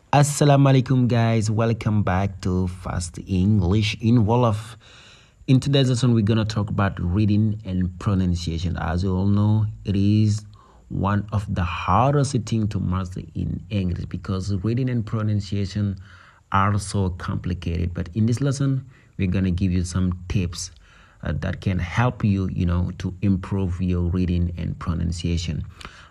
Assalamualaikum guys, welcome back to Fast English in Wolof. In today's lesson we're gonna talk about reading and pronunciation. As you all know, it is one of the hardest thing to master in English because reading and pronunciation are so complicated. But in this lesson, we're gonna give you some tips that can help you, to improve your reading and pronunciation.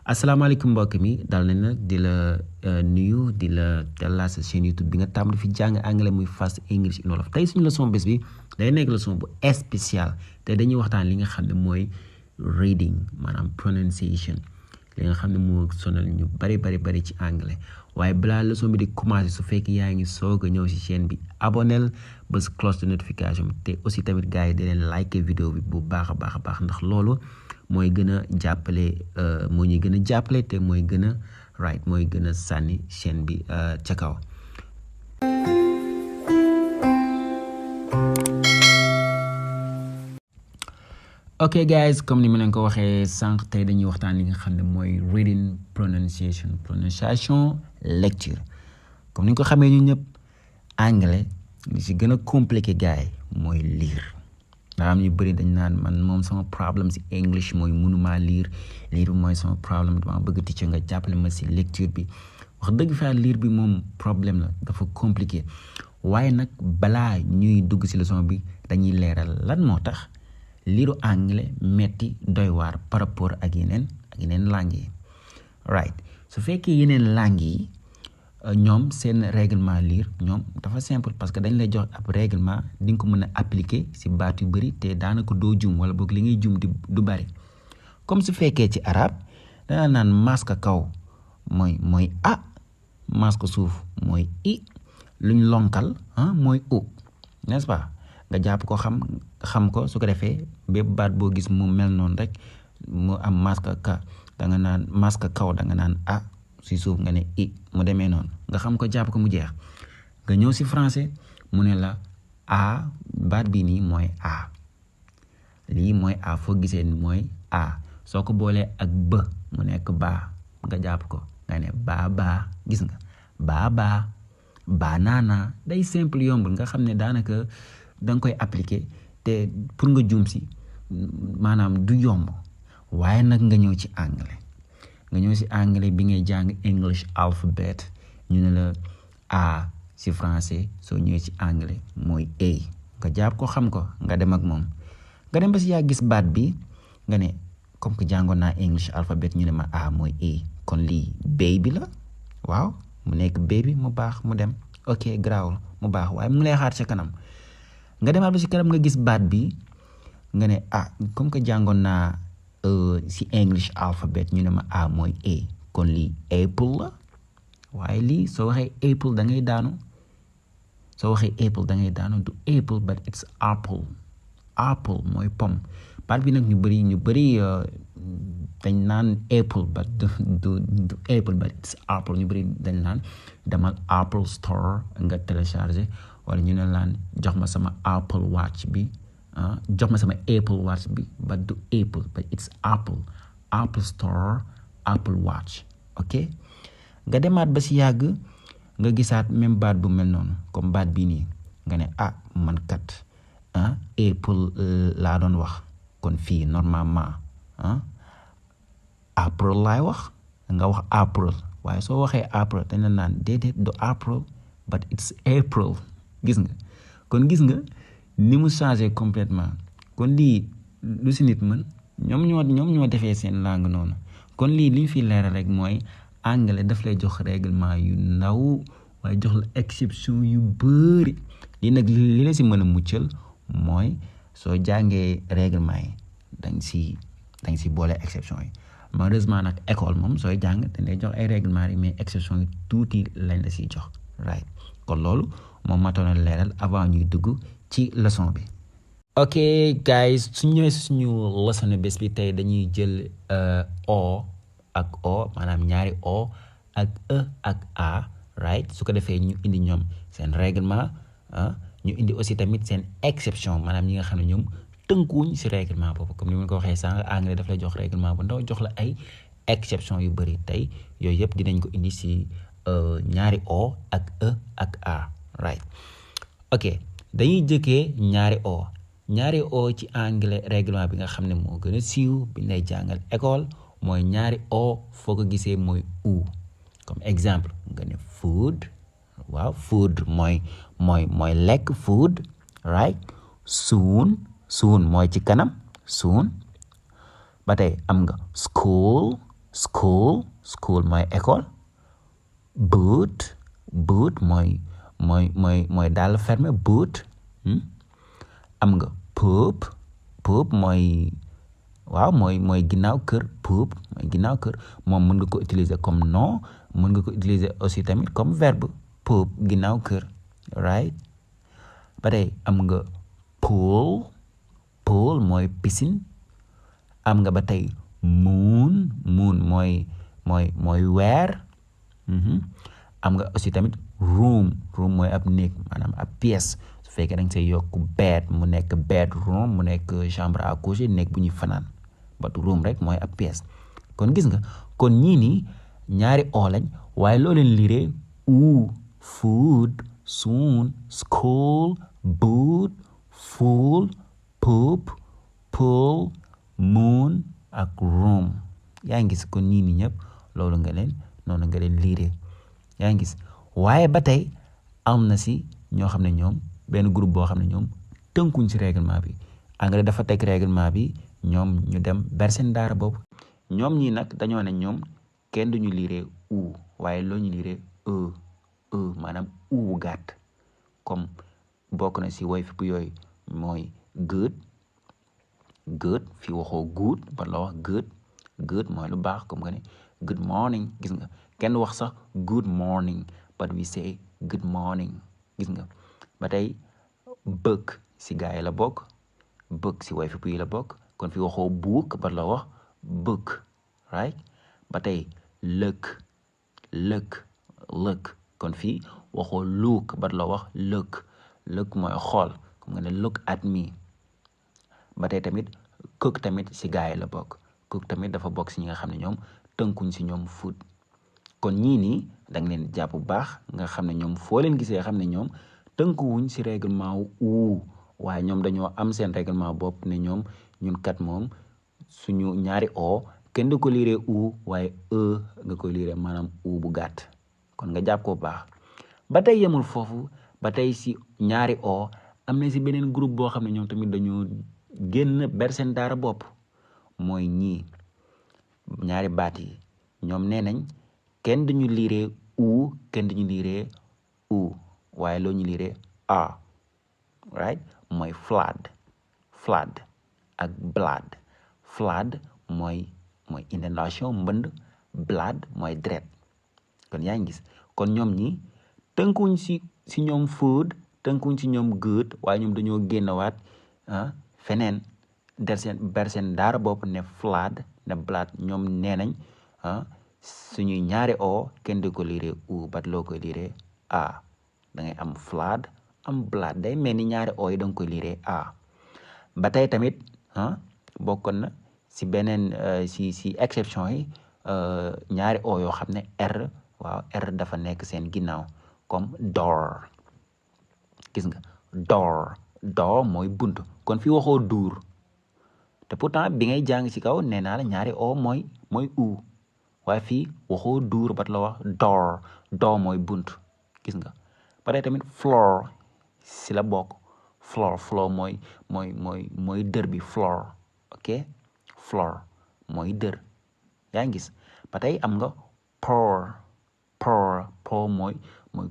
Asalaamaaleykum mbokk mi dal nañ nag di la nuyu di la dalal sa chaîne YouTube bi nga tàmm di fi jàng anglais muy Fast English in Wolof tey suñu leçon bés bi day nekk leçon bu spécial te dañuy waxtaan li nga xam ne mooy reading maanaam pronunciation li nga xam ne moo sonal ñu bari ci anglais waaye balaa leçon bi di commencer su fekk yaa ngi soog a ñëw ci chaîne bi abonnel bës cloche de notification te aussi tamit gars yi di leen like vidéo bi bu baax a baax ndax loolu mooy gën a jàppale moo ñuy gën a jàppale te mooy gën a mooy gën a sànni chaîne bi ca kaw. ok guys, comme ni ma leen ko waxee sànq tey dañuy waxtaan li nga xam ne mooy reading pronunciation lecture comme ni nga ko xamee ñu ñëpp anglais li ci gën a compliqué gars yi mooy lire. ndax am ñu bëri dañ naan man moom sama problème ci English mooy mënuma lire bi mooy sama problème dama bëgg teacher nga jàppale ma ci lecture bi wax dëgg fa lire bi moom problème la dafa compliqué waaye nag balaa ñuy dugg ci leçon bi dañuy leeral lan moo tax liiru anglais metti doy waar par rapport ak yeneen langue yi su fekkee yeneen langue yi ñoom seen règlement lire ñoom dafa simple parce que dañ lay jox ab règlement di nga ko mën a appliquer ci baat yu bari te daanaka doo jum wala boog li ngay jum du bari comme su fekkee ci arabe dana naan masque kaw mooy a masque suuf mooy i luñ lonkal mooy u n'est-ce pas nga jàpp ko xam ko su ko defee bépp baat boo gis mu mel noonu rek mu am masque ka danga naan masque kaw danga naan a si suuf nga ne i mu demee noonu nga xam ko jàpp ko mu jeex nga ñëw si français mu ne la a baat bi nii mooy a lii mooy a foo gisee mooy a soo ko boolee ak ba mu nekk baa nga jàpp ko nga ne baa gis nga baa banana day simple yombul nga xam ne daanaka danga koy appliquer te pour nga juum si maanaam du yomb waaye nag nga ñëw ci anglais bi ngay jàng English alphabet ñu ne la a ci français soo ñëwee ci anglais mooy a nga jàpp ko xam ko nga dem ak moom nga dem ba si yaa gis baat bi nga ne comme que jàngoon naa English alphabet ñu ne ma a mooy a kon lii baby la waaw mu nekk baby mu baax mu dem ok garaawul mu baax waaye mu lay xaar ca kanam nga demaat ba si kanam nga gis baat bi nga ne comme que jàngoon naa si English alphabet ñu ne ma a mooy a kon lii apple la waaye lii soo waxee apple da ngay daanu du apple but it's apple mooy pomme baat bi nag ñu bëri dañ naan apple but du apple but it's apple ñu bëri dañ naan demal Apple store nga télécharger wala ñu ne laan jox ma sama Apple Watch bi jox ma sama Apple Watch bi but du apple but it's Apple store Apple Watch ok nga demaat ba si yàgg nga gisaat même baat bu mel noonu comme baat bii nii nga ne man kat apple laa doon wax kon fii normalement April laay wax nga wax April waaye soo waxee April dañ la naan déedéet du April but it's April gis nga ni mu changé complètement kon lii lu si nit mën ñoom ñoo defee seen langue noonu kon lii li ñu fi leeral rek mooy anglais daf lay jox règlement yu ndaw waaye jox la exception yu bëri lii nag li la si mën a muccal mooy soo jàngee règlement yi dañ si boole exception yi malheureusement nag école moom sooy jàng dañ lay jox ay règlement yi mais exception yi tuuti lañ la siy jox kon loolu moom matoon na leeral avant ñuy dugg ci leçon bi. ok guys su ñëwee suñu leçon bés bi tey dañuy jël o ak o maanaam ñaari o ak e ak a su ko defee ñu indi ñoom seen règlement ñu indi aussi tamit seen exception maanaam ñi nga xam ne ñoom tënkuwuñ ci règlement boobu comme ni ma ko waxee sànq anglais daf lay jox règlement bu ndaw jox la ay exception yu bëri tey yooyu yëpp dinañ ko indi ci ñaari o ak e ak a, right? Ok, dañuy jëkkee ñaari o ci anglais règlement bi nga xam ne moo gën a siiw bi lay jàngal école mooy ñaari o foo ko gisee mooy u. Comme exemple nga ne food, waaw food mooy lekk, food, right? Soon mooy ci kanam, soon. ba tey am nga school mooy école. Boot mooy dàll fermé, boot. am nga pub mooy ginnaaw kër, pub mooy ginnaaw kër. moom mën nga ko utiliser comme nom, mën nga ko utiliser aussi tamit comme verbe, pub ginnaaw kër, right? ba tey am nga pool mooy piscine. am nga ba tey moon mooy weer. am nga aussi tamit room mooy ab néeg, maanaam ab pièce. su fekkee da nga say yokk bed mu nekk bedroom, mu nekk chambre à coucher, néeg bu ñuy fanaan. but room rek mooy ab pièce. kon gis nga kon ñii nii ñaari o lañ, waaye loo leen liiree u. food, soon, school, boot, fool, poop, pool, moon ak room. yaa ngi gis kon ñii nii ñëpp noonu nga leen liiree. yaa ngi gis waaye ba tey am na si ñoo xam ne ñoom benn groupe boo xam ne ñoom tënkuñ si règlement bi. anglais dafa teg règlement bi, ñoom ñu dem ber seen daara boobu. ñoom ñii nag dañoo ne ñoom kenn duñu liiree u, waaye loo ñu liiree maanaam u gàtt. comme bokk na si woy fi bu yooyu mooy good fii waxoo good, ba la wax good mooy lu baax. comme nga ne good morning, gis nga kenn wax sax good morning, but we say good morning, gis nga. ba tey book si gaa yi la bokk, book si woy fi bu yi la bokk. kon fii waxoo book, ba la wax book, right? ba tey look kon fii waxoo look, ba la wax look mooy xool. comme nga ne look at me. ba tey tamit cook tamit si gaa yi la bokk. cook tamit dafa bokk si ñi nga xam ne ñoom tënkuñ si ñoom food. kon ñii nii da nga leen jàpp bu baax nga xam ne ñoom foo leen gisee xam ne ñoom tënkuwuñ si règlement wu waaye ñoom dañoo am seen règlement bopp ne ñoom ñun kat moom suñu ñaari o kenn du ko liiree u, waaye nga koy liiree maanaam u bu gàtt. kon nga jàpp ko bu baax. ba tey yemul foofu, ba tey si ñaari o am na si beneen groupe boo xam ne ñoom tamit dañoo génn ber seen daara bopp. mooy ñii ñaari baat yi ñoom nee nañ kenn duñu liiree u, kenn duñu liiree u, waaye loo ñu liiree a, right? mooy flood ak blood. flood mooy inondation, mbënd. blood mooy deret. kon yaa ngi gis kon ñoom ñi tënkuñ si ñoom food, tënkuñ si ñoom good, waaye ñoom dañoo génnawaat feneen ber seen daara bopp ne flood ne blood. ñoom nee nañ suñuy ñaari o kenn du ko liiree u, bat loo koy liiree a. da ngay am flood am blood, day mel ni ñaari o yi da nga koy liiree a. ba tey tamit bokkoon na si beneen si exception yi ñaari o yoo xam ne r, waaw r dafa nekk seen ginnaaw. comme door, gis nga door mooy bunt. kon fi waxoo duur, te pourtant bi ngay jàng ci kaw nee naa la ñaari o mooy u, waaye fii waxoo duur, bat la wax door mooy bunt, gis nga. ba tey tamit floor si la bokk. floor mooy dër bi, floor, ok. floor mooy dër, yaa ngi gis. ba tey am nga poor mooy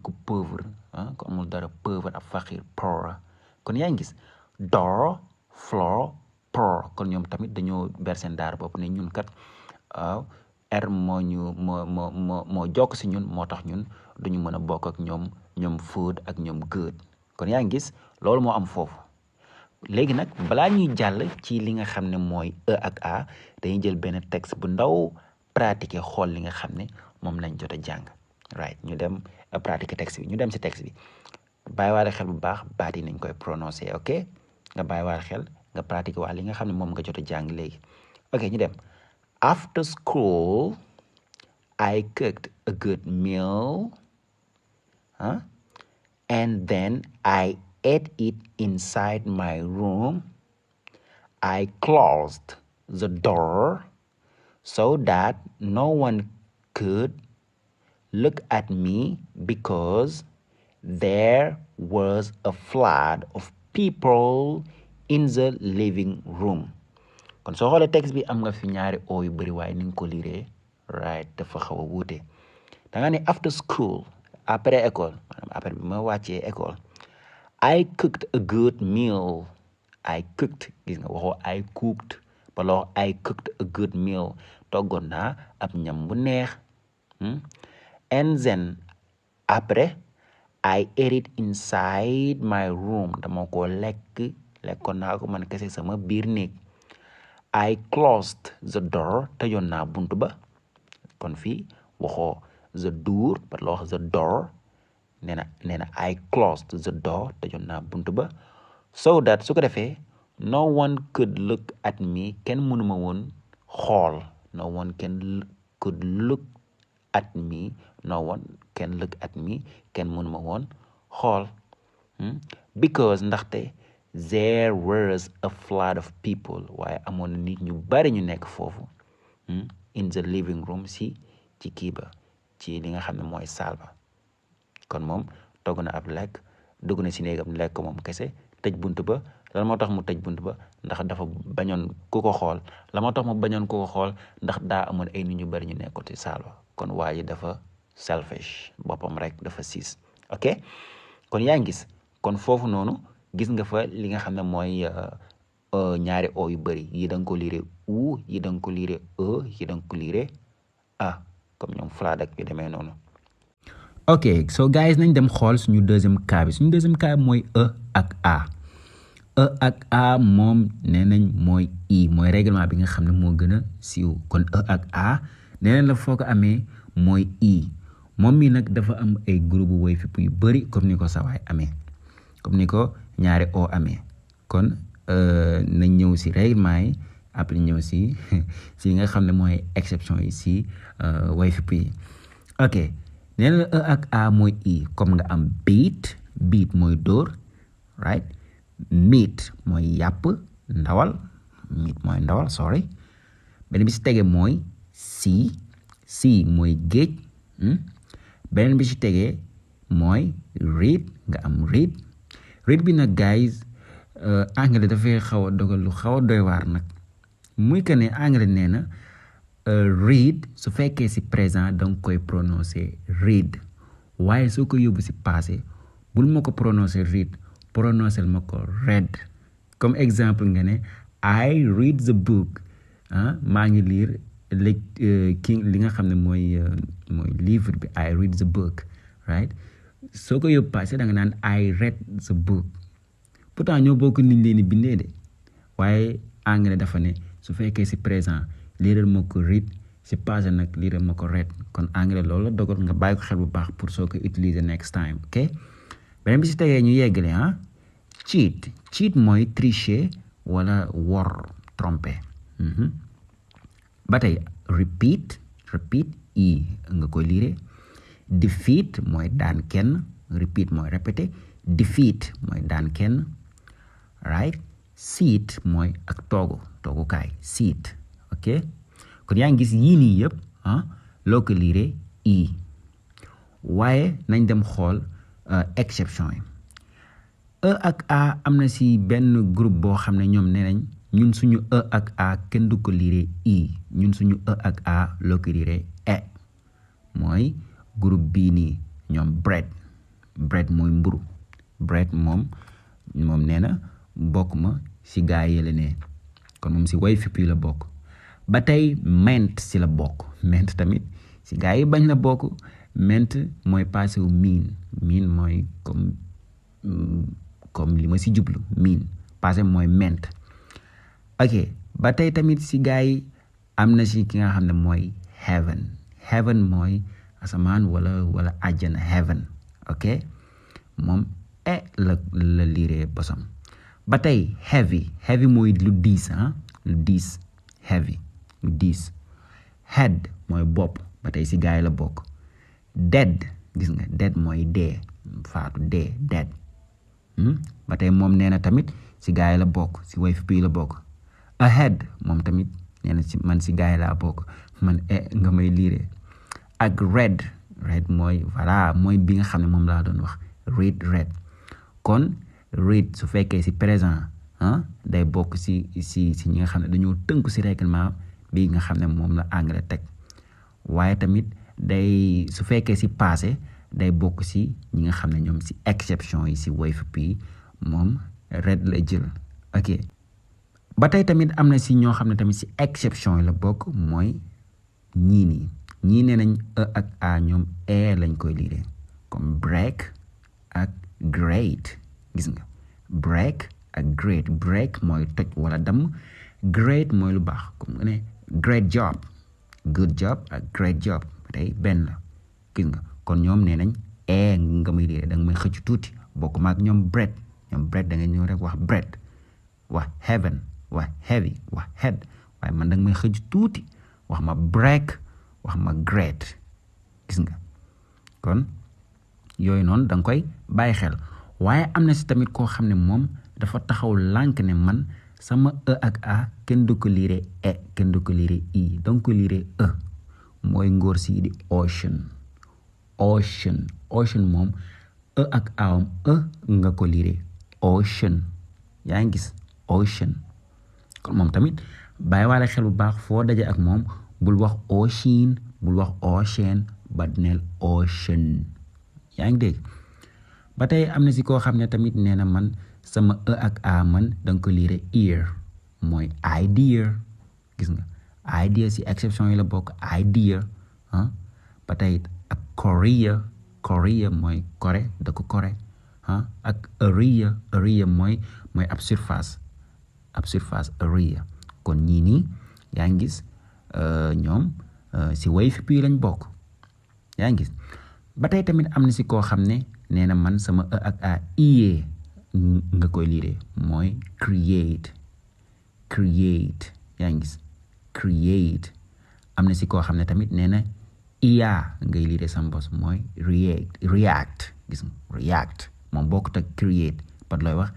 ku pauvre, ku amul dara, pauvre ab faqir, poor. kon yaa ngi gis door, floor, poor. kon ñoom tamit dañoo ber seen daara bopp ne ñun kat r moo jokk si ñun, moo tax ñun duñu mën a bokk ak ñoom food ak ñoom good. kon yaa ngi gis loolu moo am foofu. léegi nag balaa ñuy jàll ci li nga xam ne mooy e ak a, dañuy jël benn texte bu ndaw pratiquer xool li nga xam ne moom lañ jot a jàng, right? ñu dem pratiquer texte bi. ñu dem si texte bi, bàyyiwaale xel bu baax baat yi nañ koy prononcer, ok? nga bàyyiwaale xel nga pratiquer waa li nga xam ne moom nga jot a jàng léegi. ok ñu dem. after I cooked a good meal, and then I ate it inside my room. I closed the door so that no one could look at me because there was a flood of people in the living room. kon soo xoolee texte bi am nga fi ñaari o yu bari waaye ni nga ko liree right dafa xaw a wuute da nga ne after school après école maanaam après bi ma wàccee école I cooked a good meal. I cooked gis nga waxoo I cooked baloo I cooked a good meal toggoon naa ab ñam bu neex and then après I ate it inside my room dama ko lekkoon naa ko man kese sama biir néeg I closed the door tëjoon naa buntu ba kon fii waxoo the door baloo wax the door nee na I closed the door tëjoon naa buntu ba so that su ko defee no one could look at me kenn mënuma woon xool no one could look at me no one can look at me kenn mënuma woon xool because ndaxte there was a flood of people waaye amoon na nit ñu bari ñu nekk foofu in the living room ci kii ba ci li nga xam ne mooy saal ba kon moom togg na ab lekk dugg na ci néegam lekk ko moom kese tëj bunt ba lan moo tax mu tëj bunt ba ndax dafa bañoon ku ko xool la moo tax mu bañoon ku ko xool ndax daa amoon ay nit ñu bari ñu nekkoon ci saal ba kon waa ji dafa selfish boppam rek dafa siis ok kon yaa ngi gis kon foofu noonu gis nga fa li nga xam ne mooy ñaari o yu bari yi da nga ko lire u yi da nga ko lire yi da nga ko lire a comme ñoom flaad ak yu demee noonu ok so guys nañ dem xool suñu deuxième cas bi suñu deuxième cas bi mooy ak a ak a moom nee nañ mooy i mooy règlement bi nga xam ne moo gën a siiw kon ak a nee nañ la foo ko amee mooy i moom mi nag dafa am ay groupe woy fipp yu bari comme ni ko sawaay amee comme ni ko ñaari o amee kon nañ ñëw si règlement yi après ñëw si si nga xam ne mooy exception yi si woy fipp yi ok nee na ak a mooy i comme nga am beat mooy dóor right meat mooy yàpp ndawal sorry beneen bi si tege mooy sea mooy géej beneen bi si tege mooy read nga am read bi nag guys anglais dafay xaw a dogal lu xaw a doy waar nag muy que ne anglais nee na read su fekkee si présent danga koy prononcer read waaye soo ko yóbbu si passé bul ma ko prononcer read prononcer ma ko read comme exemple nga ne I read the book maa ngi lire li nga xam ne mooy livre bi I read the book right soo ko yóbbu passé da nga naan I read the book pourtant ñoo bokk niñ leen di bindee de waaye anglais dafa ne su fekkee si présent liiral ma ko read si passé nag liiral ma ko read kon anglais loolu la dogal nga bàyyi ko xel bu baax pour soo ko utiliser next time ok beneen bi si tegee ñu yeggale cheat mooy tricher wala wor tromper ba tey repeat i nga koy liire defeat mooy daan kenn repeat mooy répéter defeat mooy daan kenn right seat mooy ak toogukaay seat ok kon yaa ngi gis yii nii yëpp loo ko liire i waaye nañ dem xool exception yi ak a am na si benn groupe boo xam ne ñoom nee nañ ñun suñu ak a kenn du ko liire i ñun suñu ak a loo ko liire mooy groupe bii nii ñoom bread mooy mburu bread moom nee na bokk ma si gaa yële ne kon moom si way fipp yi la bokk ba tey ment si la bokk ment tamit si gaa yi bañ la bokk ment mooy passé wu miin mooy comme li ma si jublu miin passé mooy ment ok ba tey tamit si gaa yi am na si ki nga xam ne mooy heaven mooy asamaan wala àjjana heaven ok moom la liiree bosam ba tey heavy mooy lu diis lu diis heavy lu diis head mooy bopp ba tey si gaay la bokk. Dead gis nga dead mooy dee faatu dee dead ba tey moom nee na tamit si gaay la bokk si way fi la bokk. Ahead moom tamit nee na si man si gaay laa bokk man nga may liire. ak red mooy voilà mooy bi nga xam ne moom laa doon wax red kon read su fekkee si présent day bokk si ñi nga xam ne dañoo tënku si règlement bi nga xam ne moom la anglais teg waaye tamit day su fekkee si passé day bokk si ñi nga xam ne ñoom si exception yi si way fi moom red la jël. ok ba tey tamit am na si ñoo xam ne tamit si exception yi la bokk mooy ñii nee nañ ak a ñoom lañ koy liire comme break ak great gis nga break ak great break mooy toj wala damm great mooy lu baax comme nga ne great job good job ak great job tey benn la gis nga kon ñoom nee nañ nga may liire da nga may xëcc tuuti bokk maag ñoom bread da nga ñëw rek wax bread wax heaven wax heavy wax head waaye man da nga may xëcc tuuti wax ma break wax ma great gis nga kon yooyu noonu da nga koy bàyyi xel waaye am na si tamit koo xam ne moom dafa taxaw lànk ne man sama ak a kenn du ko liire kenn du ko liire i danga ko liire mooy ngóor si di ocean moom ak awam nga ko liire ocean yaa ngi gis ocean kon moom tamit bàyyi waale xel bu baax foo daje ak moom bul wax ocean bul wax ocean ba neel ocean yaa ngi dégg ba tey am na si koo xam ne tamit nee na man sama ak a man danga ko liire ear mooy idea gis nga idea si exception yi la bokk idea ba tey ak Korea mooy Corée da ko Corée ak area mooy ab surface area kon ñii nii yaa ngi gis ñoom si way fi lañ bokk yaa ngi gis ba tey tamit am na si koo xam ne nee na man sama ak a iye nga koy liire mooy create yaa ngi gis create am na si koo xam ne tamit nee na iya ngay liire sama bos mooy react gis nga react moom bokkut ak create par looy wax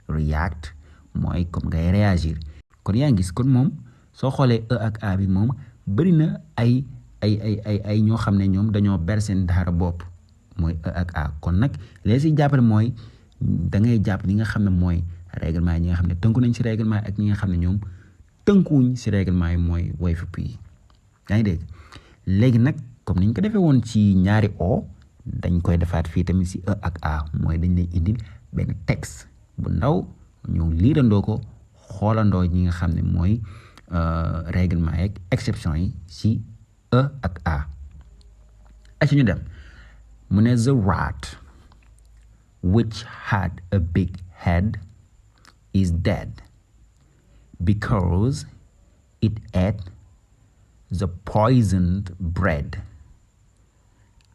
react mooy comme ngay réagir kon yaa ngi gis kon moom soo xoolee ak a bi moom bëri na ay ñoo xam ne ñoom dañoo ber seen daara bopp mooy ak a kon nag léegi si jàppale mooy da ngay jàpp li nga xam ne mooy règlement yi ñi nga xam ne tënku nañ si règlement yi ak ñi nga xam ne ñoom tënkuwuñ si règlement yi mooy way fi yaa ngi dégg léegi nag comme niñ ko defee woon ci ñaari o dañ koy defaat fii tamit si ak a mooy dañ lay indil benn texte bu ndaw ñu liirandoo ko xoolandoo ñi nga xam ne mooy règlement yeeg exception yi si ak a ci ñu dem mu ne the rat which had a big head is dead because it ate the poisoned bread.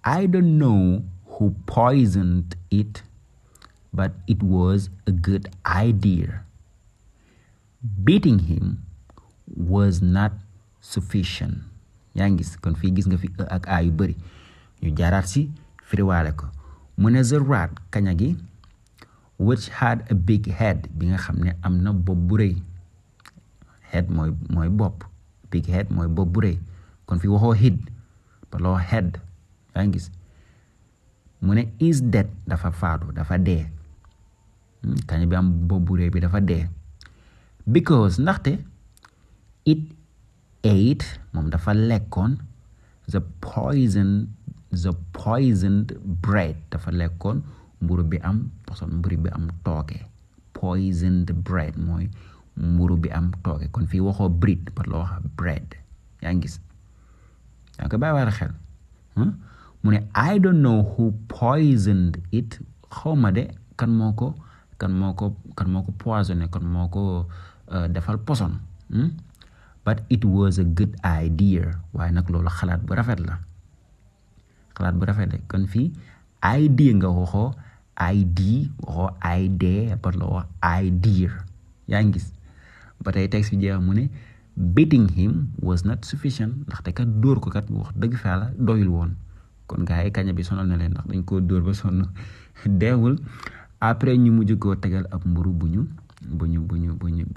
I don't know who poisoned it, but it was a good idea. Beating him was not sufficient. yaa ngi gis kon fii gis nga fi ak a yu bëri ñu jaaraat si firiwaale ko mu ne the rat kaña gi which had a big head bi nga xam ne am na bopp bu rëy head mooy bopp big head mooy bopp bu rëy kon fi waxoo head baloo head yaa ngi gis mu ne is dead dafa faatu dafa dee kaña bi am bopp bu rëy bi dafa dee because ndaxte it ate moom dafa lekkoon the poisoned bread dafa lekkoon mburu bi am poson mburu bi am tooke poisoned bread mooy mburu bi am tooke kon fii waxoo bread par la wax bread yaa ngi gis yaa ngi ko bàyyi war a xel mu ne I don't know who poisoned it xawma de kan moo ko poisonné kan moo ko defal poson but it was a good idea waaye nag loolu xalaat bu rafet la kon fii idea nga waxoo waxoo idea par la wax idea yaa ngi gis ba tey texte bi jeex mu ne beating him was not sufficient ndaxte kat dóor ko kat wax dëgg fa la doyul woon kon gars yi kaña bi sonal na leen ndax dañ koo dóor ba sonn deewul après ñu mujj koo tegal ab mburu bu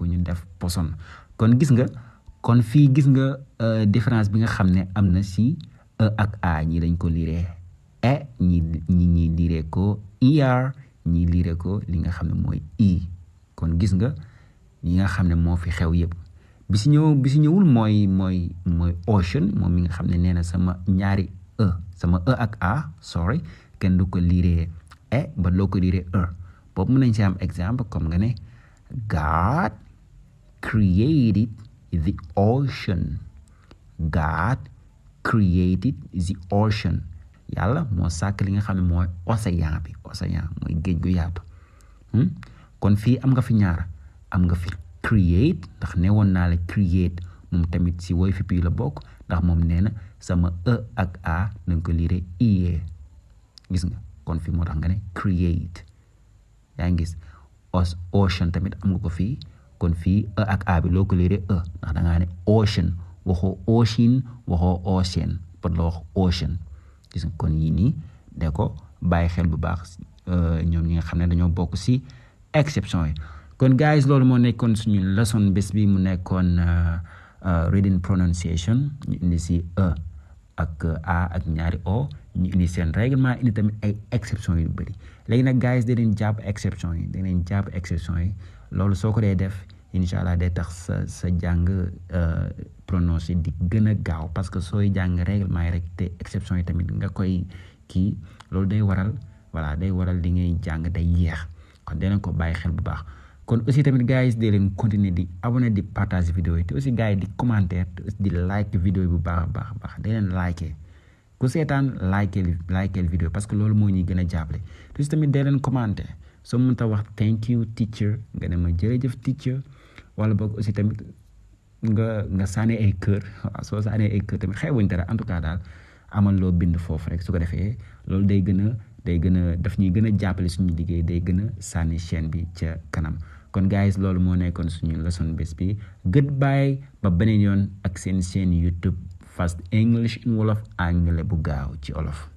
ñu def poson kon gis nga kon fii gis nga différence bi nga xam ne am na si e ak a ñi dañ ko lire e ñi lire ko er ñi lire ko li nga xam ne mooy i kon gis nga ñi nga xam ne moo fi xew yëpp bi si ñëwul mooy ocean moom mi nga xam ne nee na sama ñaari sama e ak a sorry kenn du ko lire e ba loo ko lire boobu mën nañ si am exemple comme nga ne God created the ocean. God created the ocean. Yàlla moo sàkk li nga xam ne mooy océan bi océan mooy géej gu yaatu kon fii am nga fi ñaar am nga fi create ndax ne woon naa la create moom tamit si woy fi la bokk ndax moom nee na sama e ak a nañ ko lire ie gis nga kon fii moo tax nga ne create yaa ngi gis ocean tamit am nga ko fii kon fii e ak a bi loo ko lire ndax da ngaa ne ocean waxoo ocean waxoo ocean pot la wax ocean gis nga kon yii nii de ko bàyyi xel bu baax ñoom ñi nga xam ne dañoo bokk si exception yi kon guys loolu moo nekkoon suñu leçon bés bi mu nekkoon reading pronunciation ñu indi si e ak a ak ñaari o ñu indi seen règlement indi tamit ay exception yu bëri léegi nag guys dinañ jàpp exception yi loolu soo ko dee def incha allah day tax sa jàng prononcé di gën a gaaw parce que sooy jàng règlement yi rek te exception yi tamit nga koy kii loolu day waral li ngay jàng day yeex kon dinañ ko bàyyi xel bu baax kon aussi tamit gars yi leen continuer di abonné di partager vidéo yi te aussi gars yi di commentaire te aussi di like vidéo yi bu baax a baax da leen liker ku seetaan liker vidéo parce que loolu moo ñuy gën a jàppale te aussi tamit da leen commenter soo mënta wax thank you teacher nga ne ma jërëjëf teacher wala boog aussi tamit nga sànni ay kër waaw soo sànni ay kër tamit xeewuñ dara en tout cas daal amal loo bind foofu rek su ko defee loolu day gën a daf ñuy gën a jàppale suñu liggéey day gën a sànni chaîne bi ca kanam kon guys loolu moo nekkoon suñu leçon bés bi goodbye ba beneen yoon ak seen chaîne YouTube Fast English in Wolof anglais bu gaaw ci olof